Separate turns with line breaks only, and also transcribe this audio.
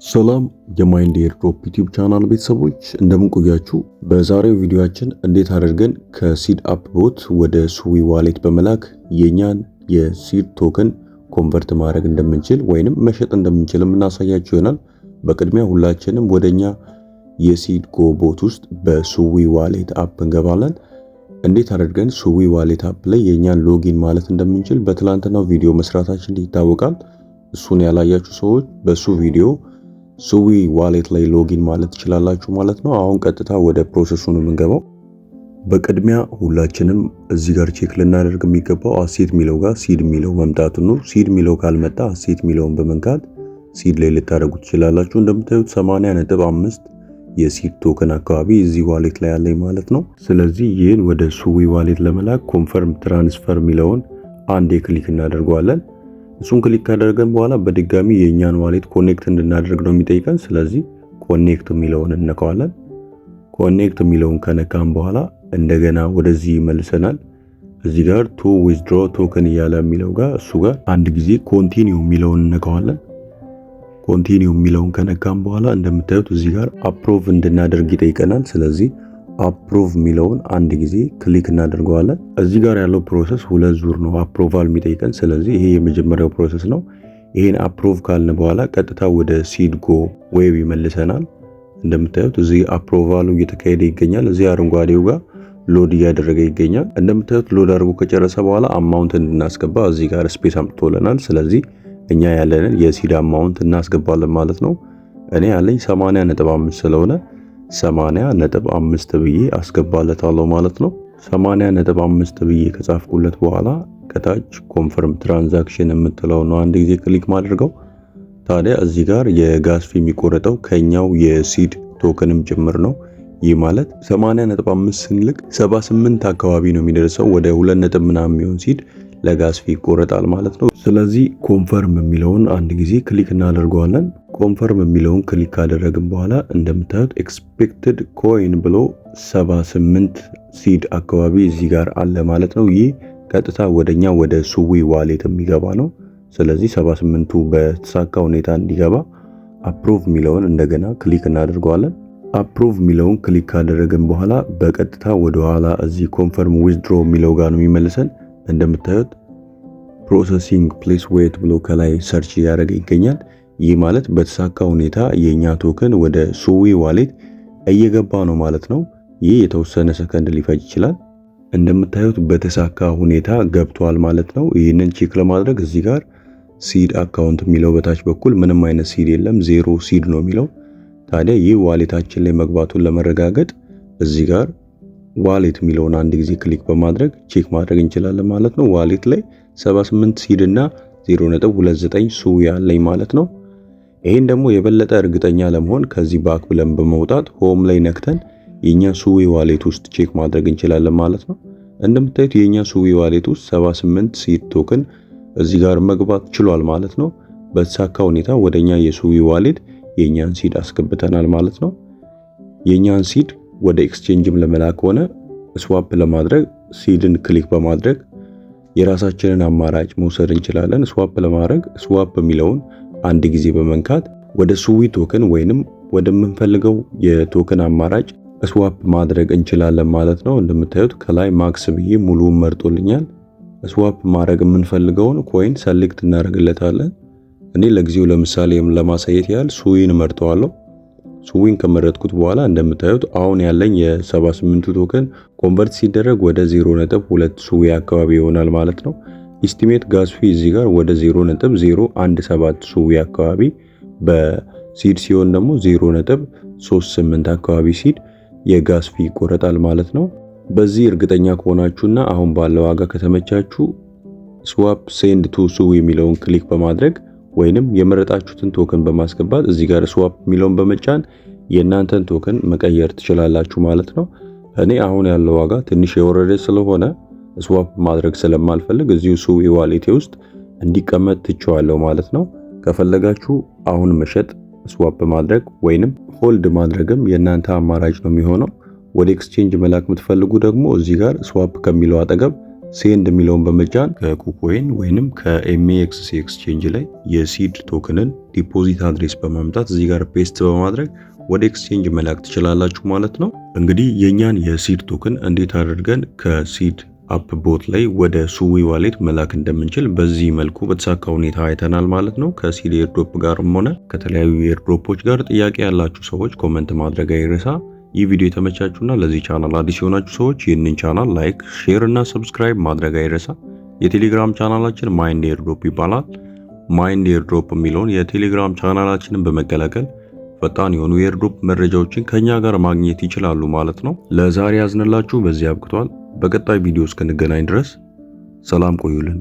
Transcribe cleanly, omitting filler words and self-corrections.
ሰላም የማይንድ ኤርድሮፕ ዩቲዩብ ቻናል ቤተሰቦች እንደምን ቆያችሁ? በዛሬው ቪዲዮአችን እንዴት አድርገን ከሲድ አፕ ቦት ወደ ሱዊ ዋሌት በመላክ የኛን የሲድ ቶከን ኮንቨርት ማድረግ እንደምንችል ወይንም መሸጥ እንደምንችል እናሳያችሁ ይሆናል። በቅድሚያ ሁላችንም ወደኛ የሲድ ጎ ቦት ውስጥ በሱዊ ዋሌት አፕ እንገባለን። እንዴት አድርገን ሱዊ ዋሌት አፕ ላይ የኛን ሎጊን ማለት እንደምንችል በትላንትናው ቪዲዮ መስራታችን ይታወቃል። እሱን ያላያችሁ ሰዎች በሱ ቪዲዮ ሱዊ ዋሌት ላይ ሎጊን ማለት ትችላላችሁ ማለት ነው። አሁን ቀጥታ ወደ ፕሮሰሱ ነው የምንገባው። በቅድሚያ ሁላችንም እዚህ ጋር ቼክ ልናደርግ የሚገባው አሴት ሚለው ጋር ሲድ ሚለው መምጣቱ ነው። ሲድ ሚለው ካልመጣ አሴት ሚለውን በመንካት ሲድ ላይ ልታደርጉ ትችላላችሁ። እንደምታዩት 80.5 የሲድ ቶከን አካባቢ እዚህ ዋሌት ላይ ያለኝ ማለት ነው። ስለዚህ ይህን ወደ ሱዊ ዋሌት ለመላክ ኮንፈርም ትራንስፈር ሚለውን አንዴ ክሊክ እናደርገዋለን። እሱን ክሊክ ካደረገን በኋላ በድጋሚ የኛን ዋሌት ኮኔክት እንድናደርግ ነው የሚጠይቀን። ስለዚህ ኮኔክት የሚለውን እንነካዋለን። ኮኔክት የሚለውን ከነካን በኋላ እንደገና ወደዚህ ይመልሰናል። እዚህ ጋር ቱ ዊዝድሮ ቶከን እያለ የሚለው ጋር እሱ ጋር አንድ ጊዜ ኮንቲኒው የሚለውን እንነካዋለን። ኮንቲኒው የሚለውን ከነካን በኋላ እንደምታዩት እዚህ ጋር አፕሮቭ እንድናደርግ ይጠይቀናል። ስለዚህ አፕሮቭ የሚለውን አንድ ጊዜ ክሊክ እናደርገዋለን። እዚህ ጋር ያለው ፕሮሰስ ሁለት ዙር ነው አፕሮቫል የሚጠይቀን። ስለዚህ ይሄ የመጀመሪያው ፕሮሰስ ነው። ይሄን አፕሮቭ ካልን በኋላ ቀጥታ ወደ ሲድ ጎ ዌብ ይመልሰናል። እንደምታዩት እዚህ አፕሮቫሉ እየተካሄደ ይገኛል። እዚህ አረንጓዴው ጋር ሎድ እያደረገ ይገኛል። እንደምታዩት ሎድ አድርጎ ከጨረሰ በኋላ አማውንት እንድናስገባ እዚህ ጋር ስፔስ አምጥቶልናል። ስለዚህ እኛ ያለንን የሲድ አማውንት እናስገባለን ማለት ነው። እኔ ያለኝ 80.5 ስለሆነ 80.5 ብዬ አስገባለታለሁ ማለት ነው። 80.5 ብዬ ከጻፍኩለት በኋላ ከታች ኮንፈርም ትራንዛክሽን የምትለው ነው አንድ ጊዜ ክሊክ ማድረገው። ታዲያ እዚህ ጋር የጋስ ፊ የሚቆረጠው ከኛው የሲድ ቶከንም ጭምር ነው። ይህ ማለት 80.5 ስንልክ 78 አካባቢ ነው የሚደርሰው። ወደ 2 ነጥብ ምናምን የሚሆን ሲድ ለጋስ ፊ ይቆረጣል ማለት ነው። ስለዚህ ኮንፈርም የሚለውን አንድ ጊዜ ክሊክ እናደርገዋለን። ኮንፈርም የሚለውን ክሊክ ካደረግን በኋላ እንደምታዩት ኤክስፔክትድ ኮይን ብሎ 78 ሲድ አካባቢ እዚህ ጋር አለ ማለት ነው። ይህ ቀጥታ ወደኛ ወደ ሱዊ ዋሌት የሚገባ ነው። ስለዚህ 78ቱ በተሳካ ሁኔታ እንዲገባ አፕሩቭ የሚለውን እንደገና ክሊክ እናደርገዋለን። አፕሩቭ የሚለውን ክሊክ ካደረግን በኋላ በቀጥታ ወደ ኋላ እዚህ ኮንፈርም ዊዝድሮ የሚለው ጋር ነው የሚመልሰን። እንደምታዩት ፕሮሰሲንግ ፕሌስ ዌት ብሎ ከላይ ሰርች እያደረገ ይገኛል። ይህ ማለት በተሳካ ሁኔታ የኛ ቶከን ወደ ሱዊ ዋሌት እየገባ ነው ማለት ነው። ይህ የተወሰነ ሰከንድ ሊፈጅ ይችላል። እንደምታዩት በተሳካ ሁኔታ ገብቷል ማለት ነው። ይህንን ቼክ ለማድረግ እዚህ ጋር ሲድ አካውንት የሚለው በታች በኩል ምንም አይነት ሲድ የለም፣ ዜሮ ሲድ ነው የሚለው። ታዲያ ይህ ዋሌታችን ላይ መግባቱን ለመረጋገጥ እዚህ ጋር ዋሌት የሚለውን አንድ ጊዜ ክሊክ በማድረግ ቼክ ማድረግ እንችላለን ማለት ነው። ዋሌት ላይ 78 ሲድ እና 0.29 ሱዊ ያለኝ ማለት ነው። ይሄን ደግሞ የበለጠ እርግጠኛ ለመሆን ከዚህ ባክ ብለን በመውጣት ሆም ላይ ነክተን የኛ ሱዊ ዋሌት ውስጥ ቼክ ማድረግ እንችላለን ማለት ነው። እንደምታዩት የኛ ሱዊ ዋሌት ውስጥ 78 ሲድ ቶከን እዚህ ጋር መግባት ችሏል ማለት ነው። በተሳካ ሁኔታ ወደኛ የሱዊ ዋሌት የኛን ሲድ አስገብተናል ማለት ነው። የኛን ሲድ ወደ ኤክስቼንጅም ለመላክ ሆነ ስዋፕ ለማድረግ ሲድን ክሊክ በማድረግ የራሳችንን አማራጭ መውሰድ እንችላለን። ስዋፕ ለማድረግ ስዋፕ የሚለውን አንድ ጊዜ በመንካት ወደ ሱዊ ቶከን ወይንም ወደምንፈልገው የቶከን አማራጭ ስዋፕ ማድረግ እንችላለን ማለት ነው። እንደምታዩት ከላይ ማክስ ብዬ ሙሉውን መርጦልኛል። ስዋፕ ማድረግ የምንፈልገውን ኮይን ሰሌክት እናደርግለታለን። እኔ ለጊዜው ለምሳሌ ለማሳየት ያህል ሱዊን መርጠዋለሁ። ሱዊን ከመረጥኩት በኋላ እንደምታዩት አሁን ያለኝ የ78 ቶከን ኮንቨርት ሲደረግ ወደ 0.2 ሱዊ አካባቢ ይሆናል ማለት ነው። ኢስቲሜት ጋስ ፊ እዚህ ጋር ወደ 0.017 ሱዊ አካባቢ በሲድ ሲሆን ደግሞ 0.38 አካባቢ ሲድ የጋስ ፊ ይቆረጣል ማለት ነው። በዚህ እርግጠኛ ከሆናችሁና አሁን ባለው ዋጋ ከተመቻችሁ ስዋፕ ሴንድ ቱ ሱዊ የሚለውን ክሊክ በማድረግ ወይንም የመረጣችሁትን ቶከን በማስገባት እዚህ ጋር ስዋፕ የሚለውን በመጫን የእናንተን ቶከን መቀየር ትችላላችሁ ማለት ነው። እኔ አሁን ያለው ዋጋ ትንሽ የወረደ ስለሆነ ስዋፕ ማድረግ ስለማልፈልግ እዚሁ ሱዊ ዋሌቴ ውስጥ እንዲቀመጥ ትቼዋለሁ ማለት ነው። ከፈለጋችሁ አሁን መሸጥ ስዋፕ ማድረግ ወይንም ሆልድ ማድረግም የእናንተ አማራጭ ነው የሚሆነው። ወደ ኤክስቼንጅ መላክ የምትፈልጉ ደግሞ እዚህ ጋር ስዋፕ ከሚለው አጠገብ ሴንድ የሚለውን በመጫን ከኩኮይን ወይንም ከኤምኤክስ ኤክስቼንጅ ላይ የሲድ ቶክንን ዲፖዚት አድሬስ በማምጣት እዚህ ጋር ፔስት በማድረግ ወደ ኤክስቼንጅ መላክ ትችላላችሁ ማለት ነው። እንግዲህ የኛን የሲድ ቶክን እንዴት አድርገን ከሲድ አፕ ቦት ላይ ወደ ሱዊ ዋሌት መላክ እንደምንችል በዚህ መልኩ በተሳካ ሁኔታ አይተናል ማለት ነው። ከሲድ ኤርድሮፕ ጋርም ሆነ ከተለያዩ ኤርድሮፖች ጋር ጥያቄ ያላችሁ ሰዎች ኮመንት ማድረግ አይረሳ። ይህ ቪዲዮ የተመቻችሁና ለዚህ ቻናል አዲስ የሆናችሁ ሰዎች ይህንን ቻናል ላይክ፣ ሼር እና ሰብስክራይብ ማድረግ አይረሳ። የቴሌግራም ቻናላችን ማይንድ ኤርድሮፕ ይባላል። ማይንድ ኤርድሮፕ የሚለውን የቴሌግራም ቻናላችንን በመቀላቀል ፈጣን የሆኑ የኤርድሮፕ መረጃዎችን ከኛ ጋር ማግኘት ይችላሉ ማለት ነው። ለዛሬ ያዝንላችሁ በዚህ አብቅቷል። በቀጣይ ቪዲዮ እስክንገናኝ ድረስ ሰላም ቆዩልን።